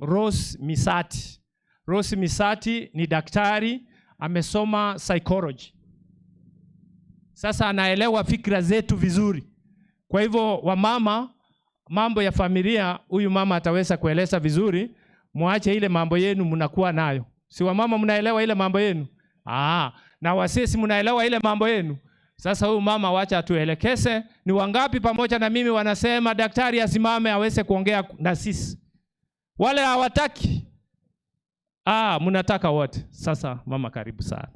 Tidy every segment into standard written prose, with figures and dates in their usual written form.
Rose Misati. Rose Misati ni daktari, amesoma psychology. Sasa anaelewa fikra zetu vizuri. Kwa hivyo wamama, mambo ya familia, huyu mama ataweza kueleza vizuri. Muache ile mambo yenu mnakuwa nayo. Si wamama mnaelewa ile mambo yenu? Na wasisi mnaelewa ile mambo yenu? Sasa huyu mama wacha atuelekeze. Ni wangapi pamoja na mimi wanasema daktari asimame aweze kuongea na sisi? Wale hawataki? Mnataka wote. Sasa mama, karibu sana.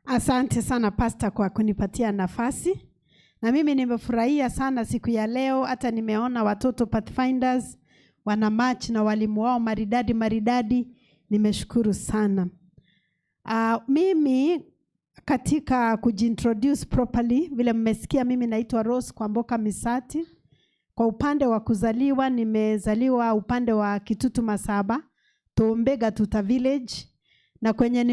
Asante sana pastor kwa kunipatia nafasi. Na mimi nimefurahia sana siku ya leo, hata nimeona watoto Pathfinders wana match na walimu wao maridadi. Nimeshukuru sana. Mimi katika kujintroduce properly, vile mmesikia, mimi naitwa Rose Kwamboka Misati. Kwa upande wa kuzaliwa, nimezaliwa upande wa Kitutu Masaba, Tombega Tuta Village. Na kwenye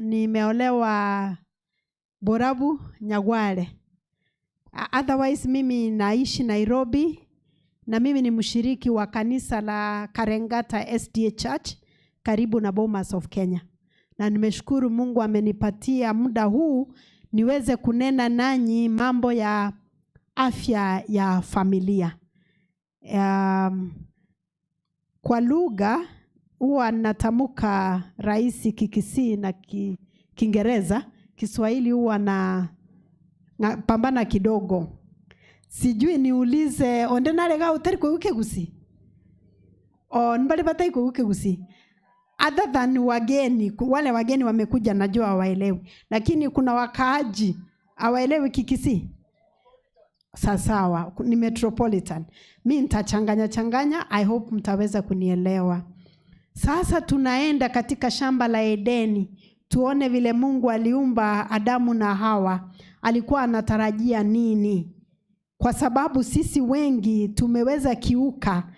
nimeolewa Borabu Nyagwale. Otherwise mimi naishi Nairobi, na mimi ni mshiriki wa kanisa la Karengata SDA Church karibu na Bomas of Kenya. Na nimeshukuru Mungu amenipatia muda huu niweze kunena nanyi mambo ya afya ya familia. Kwa lugha huwa natamuka rahisi Kikisii na Kiingereza. Kiswahili huwa na pambana kidogo. Sijui niulize ondenarega utari kuuke gusi. Nbali batai kuuke gusi. Other than wageni, wale wageni wamekuja najua hawaelewi. Lakini kuna wakaaji hawaelewi Kikisii. Sawa, ni metropolitan. Mimi nitachanganya, I hope mtaweza kunielewa. Sasa tunaenda katika shamba la Edeni. Tuone vile Mungu aliumba Adamu na Hawa. Alikuwa anatarajia nini? Kwa sababu sisi wengi tumeweza kiuka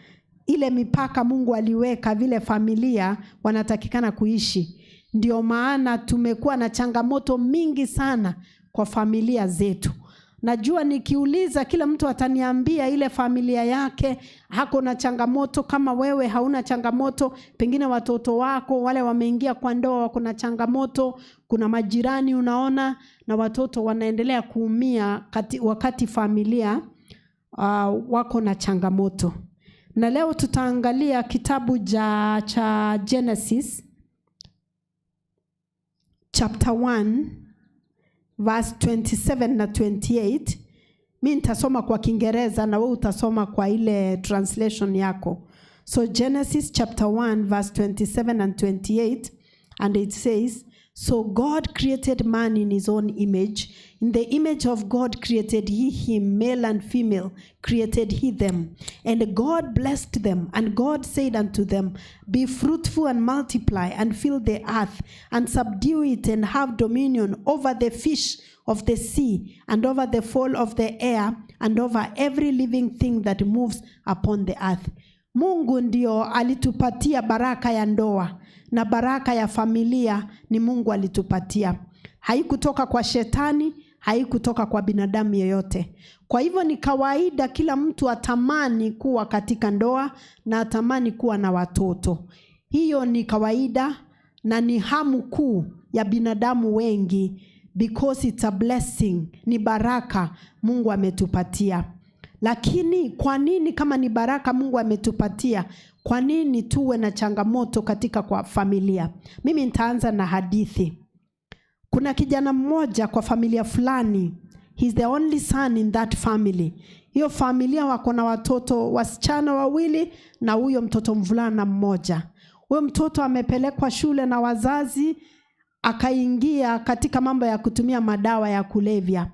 ile mipaka Mungu aliweka vile familia wanatakikana kuishi. Ndio maana tumekuwa na changamoto mingi sana kwa familia zetu. Najua nikiuliza kila mtu ataniambia ile familia yake hako na changamoto. Kama wewe hauna changamoto, pengine watoto wako wale wameingia kwa ndoa wako na changamoto. Kuna majirani unaona, na watoto wanaendelea kuumia wakati familia wako na changamoto. Na leo tutaangalia kitabu cha Genesis chapter 1 verse 27 na 28. Mimi nitasoma kwa Kiingereza na wewe utasoma kwa ile translation yako. So Genesis chapter 1 verse 27 and 28, and it says, "So God created man in his own image. In the image of God created he him, male and female created he them. And God blessed them, and God said unto them, Be fruitful and multiply, and fill the earth, and subdue it, and have dominion over the fish of the sea, and over the fowl of the air, and over every living thing that moves upon the earth." Mungu ndio alitupatia baraka ya ndoa, na baraka ya familia ni Mungu alitupatia. Haikutoka kwa shetani, haikutoka kwa binadamu yeyote. Kwa hivyo ni kawaida kila mtu atamani kuwa katika ndoa na atamani kuwa na watoto. Hiyo ni kawaida na ni hamu kuu ya binadamu wengi, because it's a blessing, ni baraka Mungu ametupatia. Lakini kwa nini kama ni baraka Mungu ametupatia, kwa nini tuwe na changamoto katika kwa familia? Mimi nitaanza na hadithi. Kuna kijana mmoja kwa familia fulani. He's the only son in that family. Hiyo familia wako na watoto wasichana wawili na huyo mtoto mvulana mmoja. Huyo mtoto amepelekwa shule na wazazi, akaingia katika mambo ya kutumia madawa ya kulevya.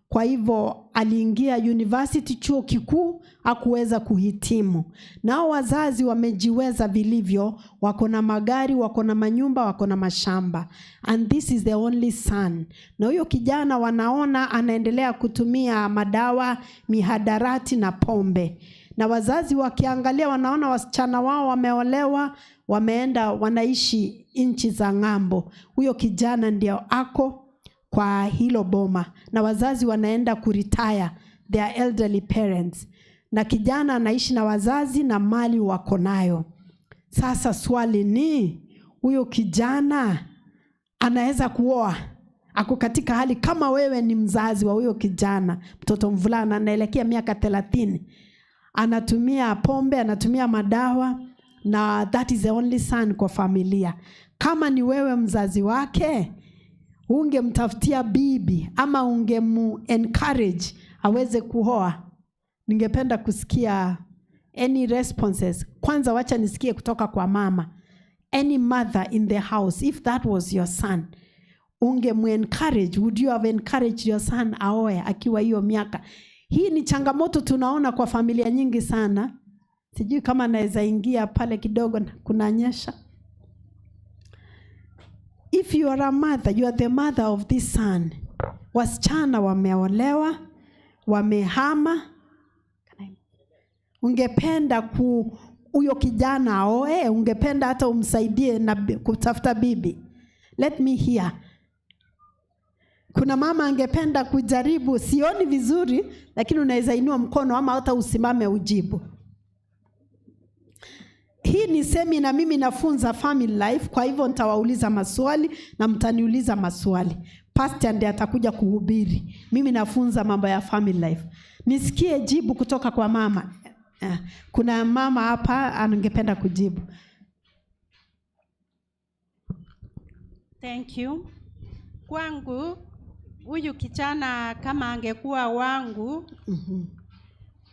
Kwa hivyo aliingia university, chuo kikuu, hakuweza kuhitimu. Nao wazazi wamejiweza vilivyo, wako na magari, wako na manyumba, wako na mashamba. And this is the only son. Na huyo kijana wanaona anaendelea kutumia madawa, mihadarati na pombe. Na wazazi wakiangalia wanaona wasichana wao wameolewa, wameenda wanaishi nchi za ng'ambo. Huyo kijana ndio ako kwa hilo boma, na wazazi wanaenda kuretire, their elderly parents. na kijana anaishi na wazazi na mali wako nayo. Sasa swali ni, huyo kijana anaweza kuoa? Ako katika hali kama wewe ni mzazi wa huyo kijana, mtoto mvulana anaelekea miaka 30, anatumia pombe, anatumia madawa, na that is the only son kwa familia. Kama ni wewe mzazi wake, ungemtafutia bibi ama ungemu encourage aweze kuoa? Ningependa kusikia any responses. Kwanza wacha nisikie kutoka kwa mama. Any mother in the house, if that was your son, ungemu-encourage? Would you have encouraged your son aoe akiwa hiyo miaka? Hii ni changamoto tunaona kwa familia nyingi sana. Sijui kama naweza ingia pale kidogo, kunanyesha. If you are a mother, you are the mother of this son. Wasichana wameolewa, wamehama. Ungependa huyo kijana aoe? Ungependa hata umsaidie na kutafuta bibi? Let me hear. Kuna mama angependa kujaribu? Sioni vizuri, lakini unaweza inua mkono ama hata usimame ujibu. Hii ni semina, mimi nafunza family life, kwa hivyo nitawauliza maswali na mtaniuliza maswali. Pastor ndiye atakuja kuhubiri. Mimi nafunza mambo ya family life. Nisikie jibu kutoka kwa mama. Kuna mama hapa angependa kujibu. Thank you. Kwangu, huyu kijana kama angekuwa wangu,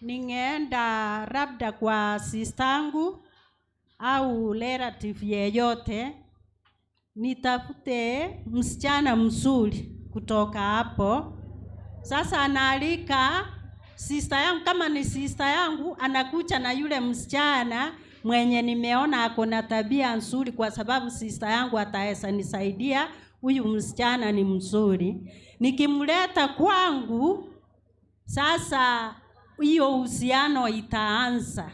ningeenda labda kwa sistangu au relative yeyote, nitafute msichana mzuri kutoka hapo. Sasa analika sister yangu, kama ni sister yangu, anakuja na yule msichana mwenye nimeona ako na tabia nzuri, kwa sababu sister yangu ataweza nisaidia, huyu msichana ni mzuri. Nikimleta kwangu, sasa hiyo uhusiano itaanza.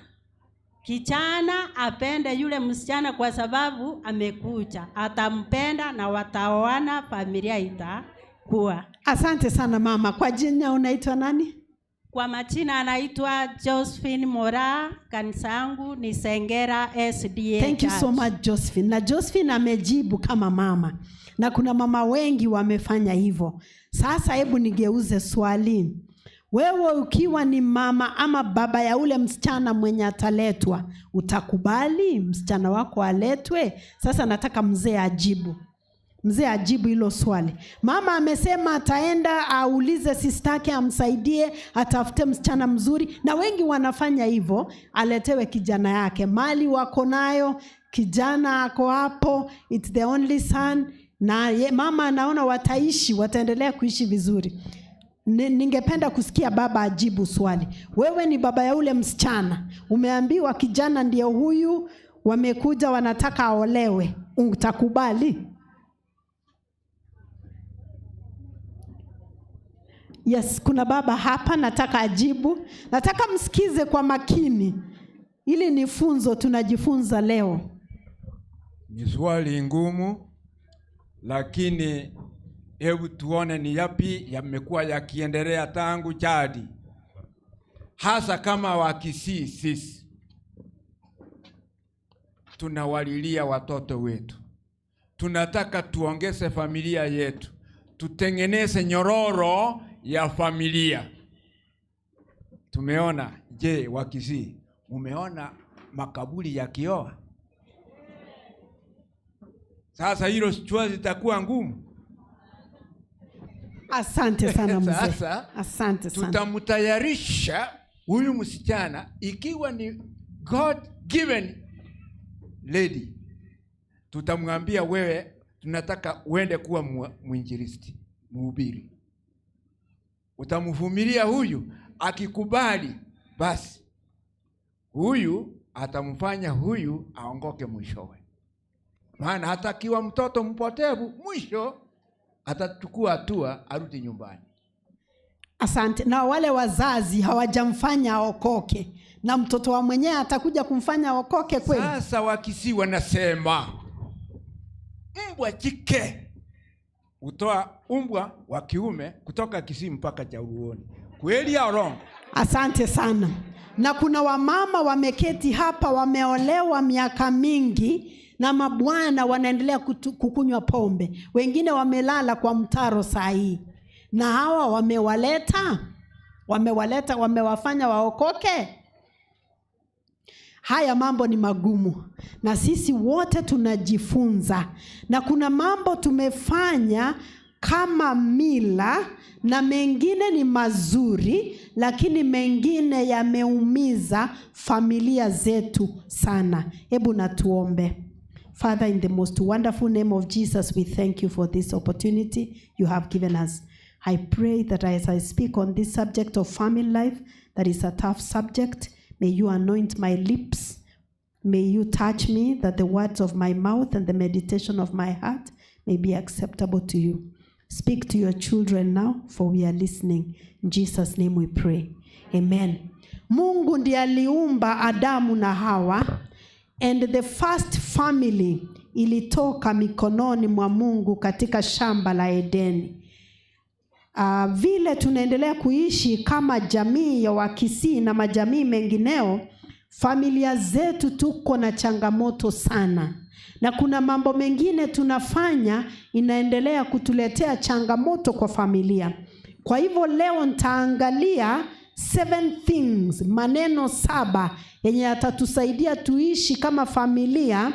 Kijana apende yule msichana kwa sababu amekuja, atampenda na wataoana, familia itakuwa. Asante sana mama. Kwa jina unaitwa nani? Kwa majina anaitwa Josephine Mora, kanisa yangu ni Sengera SDA. Thank you so much Josephine. Na Josephine amejibu kama mama, na kuna mama wengi wamefanya hivyo. Sasa hebu nigeuze swali. Wewe ukiwa ni mama ama baba ya ule msichana mwenye ataletwa, utakubali msichana wako aletwe? Sasa nataka mzee ajibu. Mzee ajibu hilo swali. Mama amesema ataenda aulize sistake amsaidie, atafute msichana mzuri, na wengi wanafanya hivyo, aletewe kijana yake. Mali wako nayo, kijana ako hapo, it's the only son, na mama anaona wataendelea kuishi vizuri. Ningependa kusikia baba ajibu swali. Wewe ni baba ya ule msichana, umeambiwa kijana ndio huyu, wamekuja wanataka aolewe, utakubali? Yes, kuna baba hapa nataka ajibu. Nataka msikize kwa makini. Ili ni funzo tunajifunza leo. Ni swali ngumu, lakini hebu tuone ni yapi yamekuwa yakiendelea tangu jadi. Hasa kama Wakisii sisi tunawalilia watoto wetu. Tunataka tuongeze familia yetu. Tutengeneze nyororo ya familia. Tumeona, je, Wakisii, umeona makaburi ya kioa? Sasa hilo swali litakuwa ngumu. Asante sana mzee. Sasa asante sana. Tutamtayarisha huyu msichana ikiwa ni God given lady. Tutamwambia wewe tunataka uende kuwa mwinjilisti, mhubiri. Utamvumilia huyu, akikubali basi huyu atamfanya huyu aongoke mwishowe. Maana hata akiwa mtoto mpotevu, mwisho atachukua hatua arudi nyumbani. Asante. Na wale wazazi hawajamfanya aokoke, na mtoto wa mwenyewe atakuja kumfanya aokoke kweli? Sasa Wakisii wanasema mbwa jike utoa mbwa wa kiume kutoka Kisii mpaka Jaluoni. Kweli au wrong? Asante sana. Na kuna wamama wameketi hapa wameolewa miaka mingi na mabwana wanaendelea kukunywa pombe. Wengine wamelala kwa mtaro saa hii. Na hawa wamewafanya waokoke. Haya mambo ni magumu na sisi wote tunajifunza, na kuna mambo tumefanya kama mila na mengine ni mazuri, lakini mengine yameumiza familia zetu sana. Hebu na tuombe. Father, in the most wonderful name of Jesus, we thank you for this opportunity you have given us. I pray that as I speak on this subject of family life, that is a tough subject, may you anoint my lips. May you touch me, that the words of my mouth and the meditation of my heart may be acceptable to you. Speak to your children now, for we are listening. In Jesus' name we pray. Amen. Mungu ndiye aliumba Adamu na Hawa, and the first family ilitoka mikononi mwa Mungu katika shamba la Edeni. Vile tunaendelea kuishi kama jamii ya Wakisii na majamii mengineo, familia zetu tuko na changamoto sana. Na kuna mambo mengine tunafanya inaendelea kutuletea changamoto kwa familia. Kwa hivyo leo nitaangalia 7 things, maneno 7 yenye yatatusaidia tuishi kama familia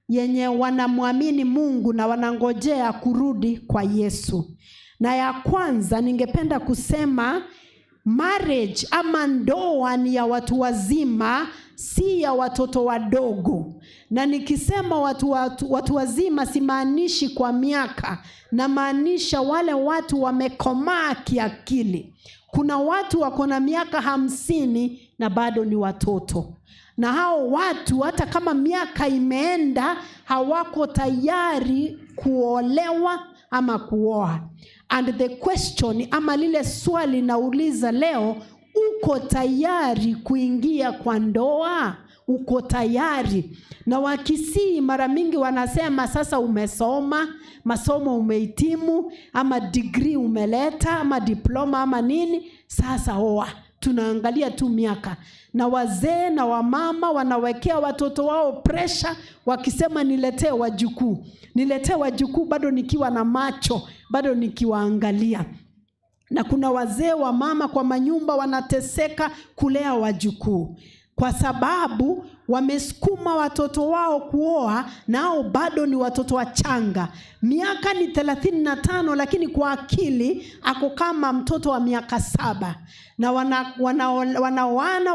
yenye wanamwamini Mungu na wanangojea kurudi kwa Yesu. Na ya kwanza ningependa kusema marriage ama ndoa ni ya watu wazima, si ya watoto wadogo. Na nikisema watu wazima simaanishi kwa miaka, na maanisha wale watu wamekomaa kiakili. Kuna watu wako na miaka 50 na bado ni watoto. Na hao watu hata kama miaka imeenda hawako tayari kuolewa ama kuoa. And the question ama lile swali nauliza leo, uko tayari kuingia kwa ndoa? Uko tayari? Na Wakisii mara mingi wanasema sasa umesoma, masomo umehitimu, ama degree umeleta, ama diploma ama nini, sasa oa. Tunaangalia tu miaka. Na wazee na wamama wanawekea watoto wao pressure wakisema niletee wajukuu. Niletee wajukuu bado nikiwa na macho, bado nikiwaangalia. Na kuna wazee wa mama kwa manyumba wanateseka kulea wajukuu, kwa sababu wamesukuma watoto wao kuoa, nao bado ni watoto wachanga. Miaka ni 35 lakini kwa akili ako kama mtoto wa miaka 7. Na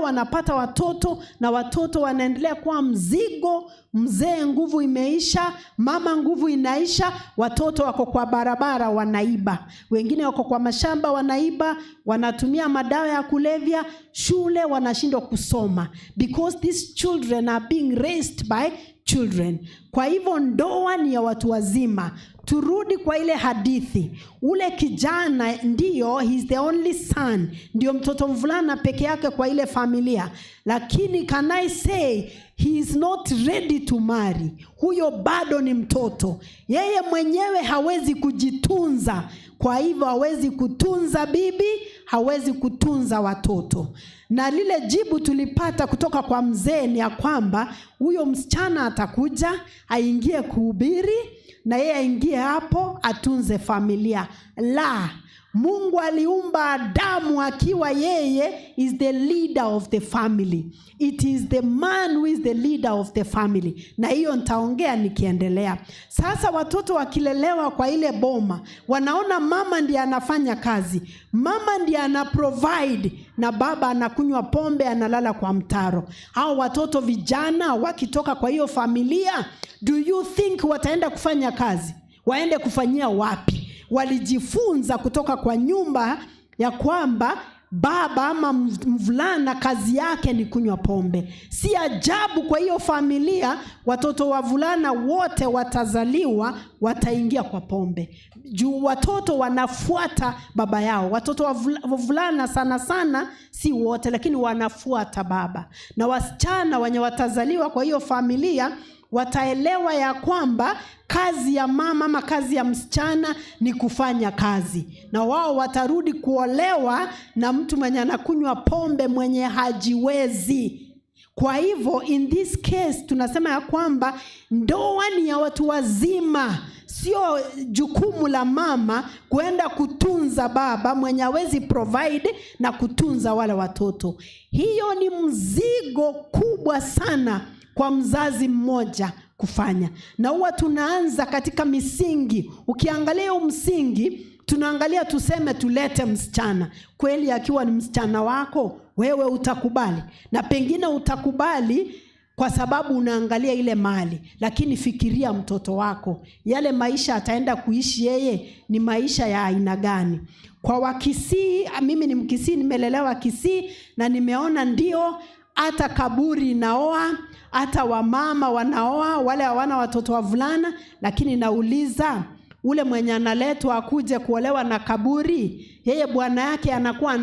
wanapata watoto, na watoto wanaendelea kuwa mzigo. Mzee nguvu imeisha, mama nguvu inaisha, watoto wako kwa barabara wanaiba, wengine wako kwa mashamba wanaiba, wanatumia madawa ya kulevya, shule wanashindwa kusoma, because these children are being raised by children. Kwa hivyo ndoa ni ya watu wazima. Turudi kwa ile hadithi. Ule kijana ndio, he's the only son, ndio mtoto mvulana peke yake kwa ile familia. Lakini can I say he is not ready to marry. Huyo bado ni mtoto. Yeye mwenyewe hawezi kujitunza. Kwa hivyo hawezi kutunza bibi, hawezi kutunza watoto. Na lile jibu tulipata kutoka kwa mzee ni ya kwamba huyo msichana atakuja, aingie kuhubiri, na yeye aingie hapo atunze familia. La, Mungu aliumba Adamu akiwa yeye is the leader of the family. It is the man who is the leader of the family. Na hiyo nitaongea nikiendelea. Sasa watoto wakilelewa kwa ile boma, wanaona mama ndiye anafanya kazi, mama ndiye ana provide, na baba anakunywa pombe, analala kwa mtaro. Hao watoto vijana wakitoka kwa hiyo familia, do you think wataenda kufanya kazi? Waende kufanyia wapi? Walijifunza kutoka kwa nyumba ya kwamba baba ama mvulana kazi yake ni kunywa pombe. Si ajabu kwa hiyo familia watoto wavulana wote watazaliwa wataingia kwa pombe. Juu watoto wanafuata baba yao. Watoto wavulana sana sana, si wote, lakini wanafuata baba. Na wasichana wenye watazaliwa kwa hiyo familia wataelewa ya kwamba kazi ya mama ama kazi ya msichana ni kufanya kazi, na wao watarudi kuolewa na mtu mwenye anakunywa pombe, mwenye hajiwezi. Kwa hivyo in this case tunasema ya kwamba ndoa ni ya watu wazima, sio jukumu la mama kwenda kutunza baba mwenye hawezi provide na kutunza wale watoto. Hiyo ni mzigo kubwa sana kwa mzazi mmoja kufanya, na huwa tunaanza katika misingi. Ukiangalia msingi, tunaangalia tuseme tulete msichana. Kweli akiwa ni msichana wako, wewe utakubali, na pengine utakubali kwa sababu unaangalia ile mali, lakini fikiria mtoto wako, yale maisha ataenda kuishi yeye ni maisha ya aina gani? Kwa Wakisii, mimi ni Mkisii, nimelelewa Kisii, na nimeona ndio hata kaburi naoa, hata wamama wanaoa wale hawana watoto wavulana. Lakini nauliza, ule mwenye analetwa akuje kuolewa na kaburi, yeye bwana yake anakuwa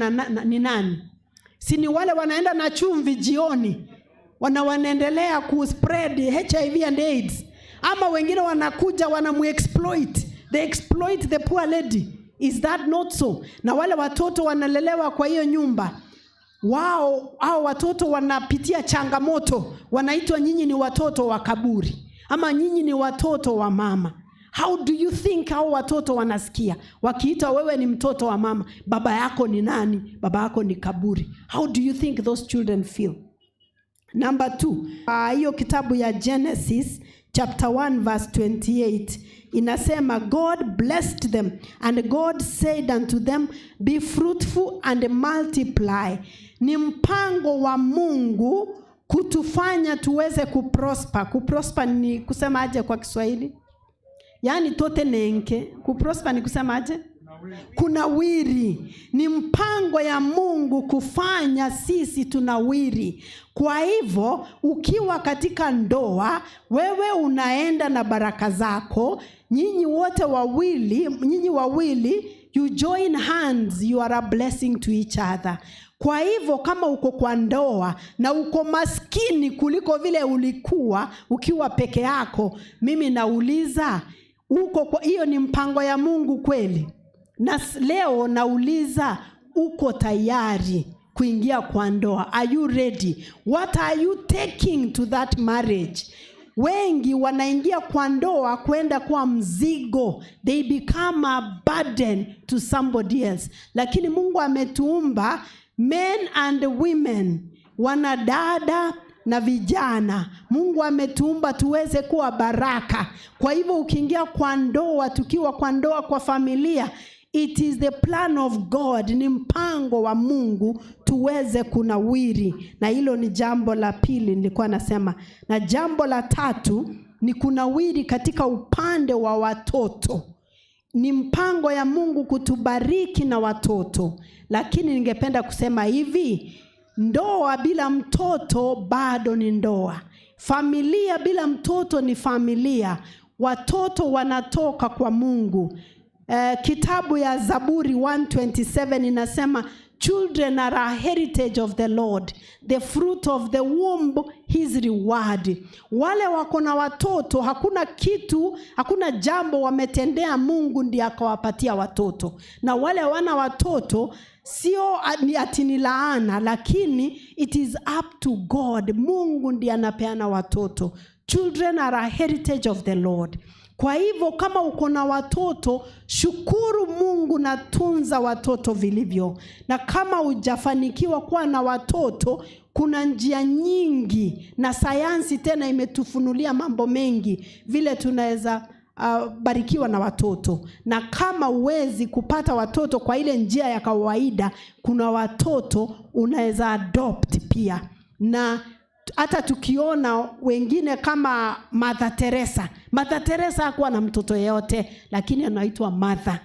ni nani? Si ni wale wanaenda na chumvi jioni, wanaendelea kuspread HIV and AIDS? Ama wengine wanakuja wanamuexploit, they exploit the poor lady. Is that not so? Na wale watoto wanalelewa kwa hiyo nyumba, wao hao watoto wanapitia changamoto, wanaitwa nyinyi ni watoto wa kaburi, ama nyinyi ni watoto wa mama. How do you think hao watoto wanasikia wakiita wewe ni mtoto wa mama? Baba yako ni nani? Baba yako ni kaburi. How do you think those children feel? Number 2, hiyo kitabu ya Genesis chapter 1 verse 28 inasema, God blessed them and God said unto them, be fruitful and multiply. Ni mpango wa Mungu kutufanya tuweze kuprosper. Kuprosper ni kusema aje kwa Kiswahili? Yaani tote nenke. Kuprosper ni kusema aje? Kunawiri. Ni mpango ya Mungu kufanya sisi tunawiri. Kwa hivyo ukiwa katika ndoa, wewe unaenda na baraka zako. Nyinyi wawili you join hands, you are a blessing to each other. Kwa hivyo kama uko kwa ndoa na uko maskini kuliko vile ulikuwa ukiwa peke yako, mimi nauliza, hiyo ni mpango ya Mungu kweli? Na leo nauliza, uko tayari kuingia kwa ndoa? Are you ready? What are you taking to that marriage? Wengi wanaingia kwa ndoa kwenda kwa mzigo. They become a burden to somebody else. Lakini Mungu ametuumba men and women, wanadada na vijana. Mungu ametuumba tuweze kuwa baraka. Kwa hivyo ukiingia kwa ndoa, tukiwa kwa ndoa kwa familia, it is the plan of God, ni mpango wa Mungu tuweze kunawiri. Na hilo ni jambo la pili nilikuwa nasema. Na jambo la tatu ni kunawiri katika upande wa watoto. Ni mpango ya Mungu kutubariki na watoto. Lakini ningependa kusema hivi, ndoa bila mtoto bado ni ndoa. Familia bila mtoto ni familia. Watoto wanatoka kwa Mungu. Kitabu ya Zaburi 127 inasema, children are a heritage of the Lord, the fruit of the womb his reward. Wale wako na watoto, hakuna jambo wametendea Mungu ndiye akawapatia watoto. Na wale wana watoto sio ati ni laana, lakini it is up to God. Mungu ndiye anapeana watoto. Children are a heritage of the Lord. Kwa hivyo kama uko na watoto, shukuru Mungu na tunza watoto vilivyo. Na kama hujafanikiwa kuwa na watoto, kuna njia nyingi, na sayansi tena imetufunulia mambo mengi vile tunaweza barikiwa na watoto. Na kama uwezi kupata watoto kwa ile njia ya kawaida, kuna watoto unaweza adopt pia. Na hata tukiona wengine kama Mother Teresa. Mother Teresa hakuwa na mtoto yeyote, lakini anaitwa Mother.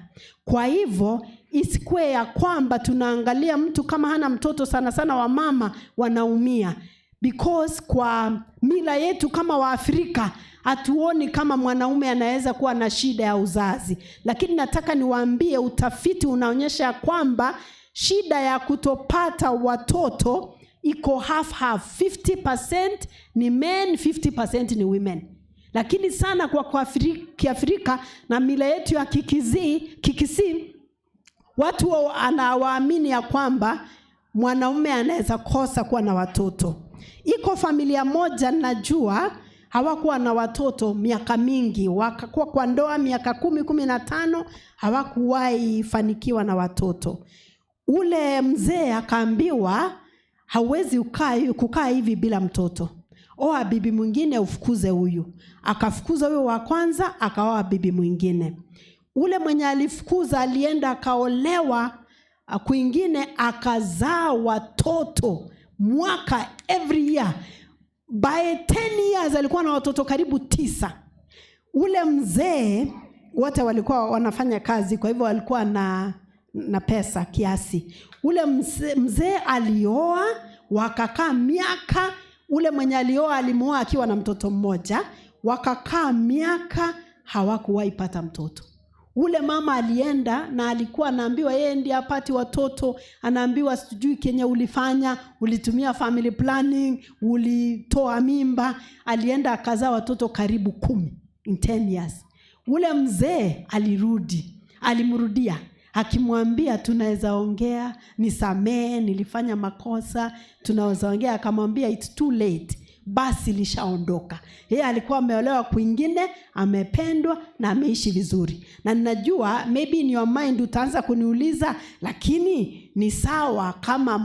Kwa hivyo isikue ya kwamba tunaangalia mtu kama hana mtoto, sana sana wa mama wanaumia. Because kwa mila yetu kama wa Afrika, hatuoni kama mwanaume anaweza kuwa na shida ya uzazi. Lakini nataka niwaambie, utafiti unaonyesha kwamba shida ya kutopata watoto iko half 50% ni men, 50% ni women. Lakini sana kwa Kiafrika na mila yetu ya Kikisii, watu anawaamini ya kwamba mwanaume anaweza kosa kuwa na watoto. Iko familia moja najua hawakuwa na watoto miaka mingi, wakakuwa kwa ndoa miaka 10-15, hawakuwahi fanikiwa na watoto. Ule mzee akaambiwa hauwezi kukaa hivi bila mtoto. Oa bibi mwingine ufukuze huyu. Akafukuza huyo wa kwanza, akaoa bibi mwingine. Ule mwenye alifukuza alienda akaolewa kwingine, akazaa watoto mwaka every year. By 10 years alikuwa na watoto karibu 9. Ule mzee wote walikuwa wanafanya kazi, kwa hivyo walikuwa na pesa kiasi. Ule mzee alioa, wakakaa miaka. Ule mwenye alioa alimuoa akiwa na mtoto mmoja, wakakaa miaka hawakuwahi pata mtoto. Ule mama alienda na alikuwa anaambiwa yeye ndiye apati watoto, anaambiwa sijui kenye ulifanya, ulitumia family planning, ulitoa mimba. Alienda akazaa watoto karibu 10 in 10 years. Ule mzee alimrudia akimwambia tunaweza ongea, nisamee, nilifanya makosa, tunaweza ongea. Akamwambia it's too late, basi lishaondoka. Yeye alikuwa ameolewa kwingine, amependwa na ameishi vizuri. Na ninajua maybe in your mind utaanza kuniuliza, lakini ni sawa kama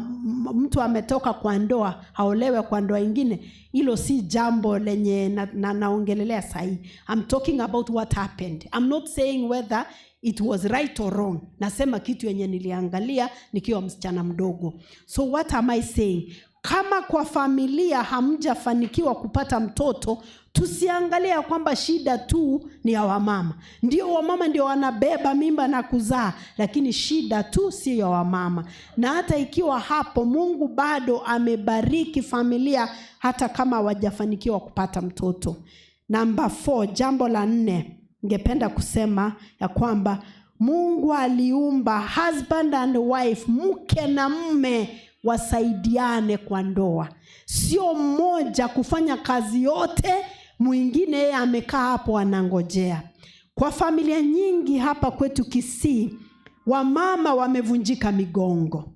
mtu ametoka kwa ndoa haolewe kwa ndoa nyingine? Hilo si jambo lenye naongelelea sahi. I'm talking about what happened. I'm not saying whether it was right or wrong. Nasema kitu yenye niliangalia nikiwa msichana mdogo. So what am I saying? Kama kwa familia hamjafanikiwa kupata mtoto, tusiangalia kwamba shida tu ni ya wamama. Ndio wamama ndio wanabeba mimba na kuzaa, lakini shida tu si ya wamama. Na hata ikiwa hapo Mungu bado amebariki familia hata kama hawajafanikiwa kupata mtoto. Number 4, jambo la 4, ningependa kusema ya kwamba Mungu aliumba husband and wife, mke na mume, wasaidiane kwa ndoa. Sio mmoja kufanya kazi yote, mwingine yeye amekaa hapo anangojea. Kwa familia nyingi hapa kwetu Kisii, wamama wamevunjika migongo.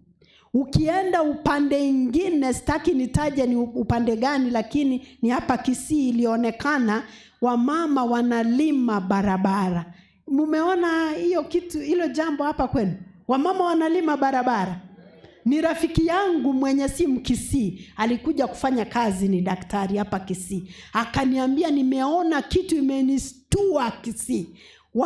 Ukienda upande mwingine, sitaki nitaje ni upande gani, lakini ni hapa Kisii ilionekana wamama wanalima barabara. Mumeona hiyo kitu, hilo jambo hapa kwenu? Wamama wanalima barabara. Ni rafiki yangu mwenye si Mkisii, alikuja kufanya kazi, ni daktari hapa Kisii. Akaniambia nimeona kitu imenistua Kisii.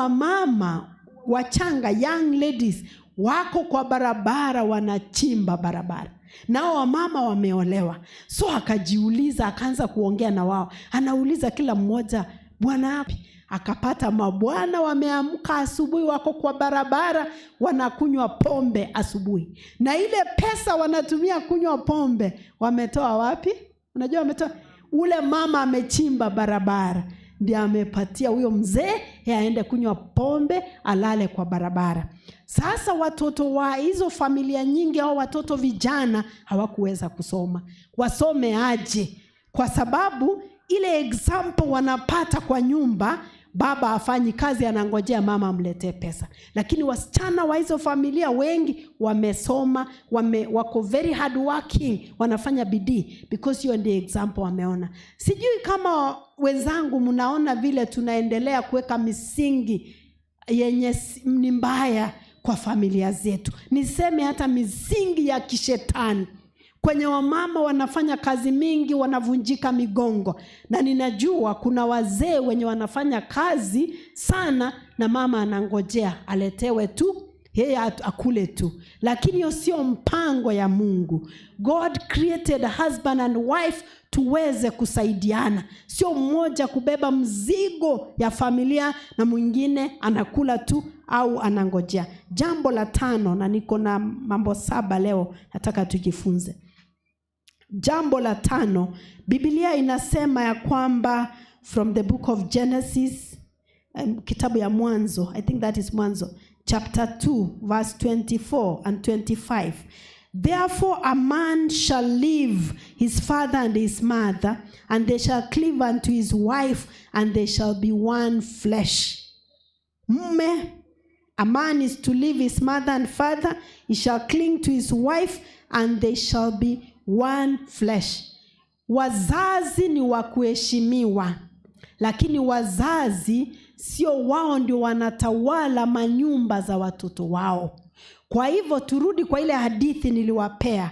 Wamama wachanga, young ladies, wako kwa barabara wanachimba barabara. Nao wamama wameolewa. So akajiuliza, akaanza kuongea na wao. Anauliza kila mmoja, bwana wapi? Akapata mabwana wameamka asubuhi, wako kwa barabara wanakunywa pombe asubuhi. Na ile pesa wanatumia kunywa pombe wametoa wapi? Unajua wametoa, ule mama amechimba barabara ndiye amepatia huyo mzee aende kunywa pombe, alale kwa barabara. Sasa watoto wa hizo familia nyingi au watoto vijana hawakuweza kusoma. Wasome aje? Kwa sababu ile example wanapata kwa nyumba, baba afanyi kazi, anangojea mama amletee pesa. Lakini wasichana wa hizo familia wengi wamesoma, wako very hard working, wanafanya bidii because hiyo ndio example wameona. Sijui kama wenzangu mnaona vile tunaendelea kuweka misingi yenye ni mbaya kwa familia zetu. Niseme hata misingi ya kishetani. Kwenye wamama wanafanya kazi mingi, wanavunjika migongo. Na ninajua kuna wazee wenye wanafanya kazi sana na mama anangojea aletewe tu, yeye akule tu. Lakini hiyo sio mpango ya Mungu. God created husband and wife tuweze kusaidiana. Sio mmoja kubeba mzigo ya familia na mwingine anakula tu au anangojea. Jambo la 5, na niko na mambo 7 leo nataka tujifunze. Jambo la 5, Biblia inasema ya kwamba from the book of Genesis, kitabu ya Mwanzo, I think that is Mwanzo, chapter 2 verse 24 and 25. Therefore a man shall leave his father and his mother, and they shall cleave unto his wife, and they shall be one flesh. Mume, a man is to leave his mother and father, he shall cling to his wife, and they shall be one flesh. Wazazi ni wa kuheshimiwa, lakini wazazi sio wao ndio wanatawala manyumba za watoto wao. Kwa hivyo turudi kwa ile hadithi niliwapea.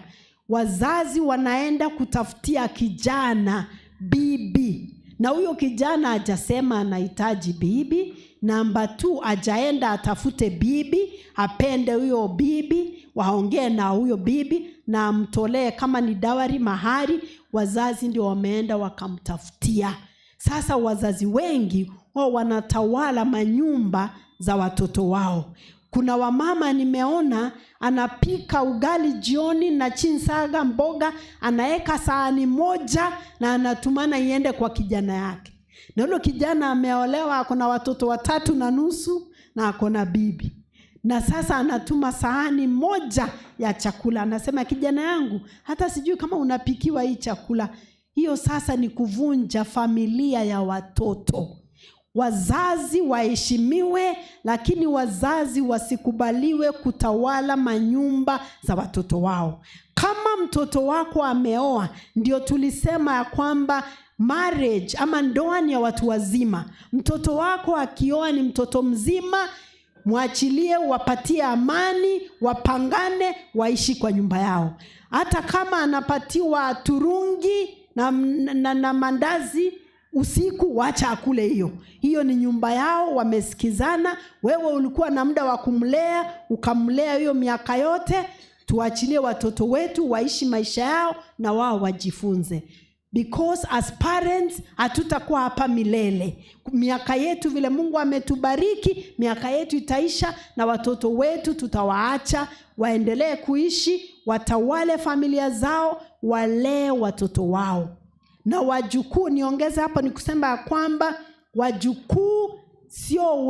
Wazazi wanaenda kutafutia kijana bibi, na huyo kijana hajasema anahitaji bibi. Namba 2, ajaenda atafute bibi, apende huyo bibi, waongee na huyo bibi na amtolee kama ni dawari, mahari. Wazazi ndio wameenda wakamtafutia. Sasa wazazi wengi wao wanatawala manyumba za watoto wao. Kuna wamama nimeona anapika ugali jioni na chinsaga mboga, anaeka sahani moja na anatumana iende kwa kijana yake. Na yule kijana ameolewa, akona watoto 3.5 na akona bibi. Na sasa anatuma sahani moja ya chakula. Anasema, kijana yangu, hata sijui kama unapikiwa hii chakula. Hiyo sasa ni kuvunja familia ya watoto. Wazazi waheshimiwe, lakini wazazi wasikubaliwe kutawala manyumba za watoto wao. Kama mtoto wako ameoa, ndio tulisema ya kwamba marriage ama ndoa ni ya watu wazima. Mtoto wako akioa ni mtoto mzima, mwachilie, wapatie amani, wapangane, waishi kwa nyumba yao. Hata kama anapatiwa turungi na mandazi usiku, wacha akule hiyo. Hiyo ni nyumba yao, wamesikizana. Wewe ulikuwa na muda wa kumlea, ukamlea hiyo miaka yote. Tuachilie watoto wetu waishi maisha yao na wao wajifunze. Because as parents hatutakuwa hapa milele. Miaka yetu vile Mungu ametubariki, miaka yetu itaisha, na watoto wetu tutawaacha waendelee kuishi, watawale familia zao, walee watoto wao. Na wajukuu, niongeze hapa ni kusema ya kwamba wajukuu sio